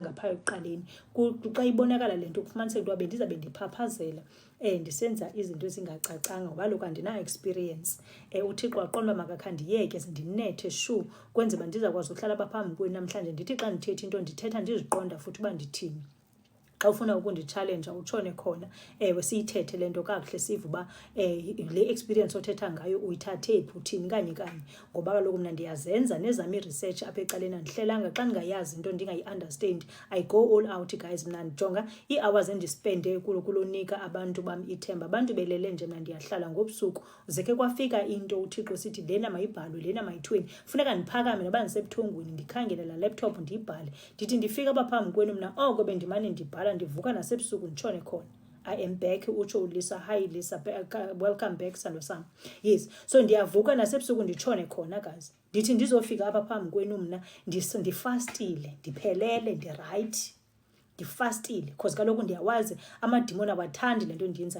ngapha ekuqaleni xa ibonakala le nto kufumaniseka into bendizabe ndiphaphazela ndisenza izinto ezingacacanga ngoba kaloku andina-experience. Uthixo waqonda uba makakhandiyeke ndinethe shu kwenze uba ndizawukwazi uhlala apha phambi kwenu namhlanje ndithi xa ndithetha into ndithetha ndiziqonda futhi uba ndithini. Xa ufuna ukunditshalenja utshone khona, ewe siyithethe le nto kakuhle sive uba le experience othetha ngayo uyithathe phi, uthini kanye kanye. Ngoba kaloku mna ndiyazenza nezam ii-research apha ecaleni, andihlelanga xa ndingayazi into ndingayi-understand. I go all out guys, mna ndijonga ii-hours endispende kulonika abantu bam ithemba. Abantu belele nje mna ndiyahlala ngobusuku, zeke kwafika into uthixo sithi lena mayibhalwe, lena mayithweni. Funeka ndiphakame noba ndisebuthongweni ndikhangele laa laptop ndiyibhale. Ndithi ndifika apha phambi kwenu mna oko bendimane ndibhala, ndivuka nasebusuku nditshone khona. I am back, utsho uLisa. Hi Lisa, welcome back sando sam. Yes, so ndiyavuka nasebusuku nditshone khona guys. Ndithi ndizofika apha phambi kwenu mna ndifastile, ndiphelele, ndirayithi, ndifastile because kaloku ndiyawazi amadimoni awathandi le nto ndiyenzayo.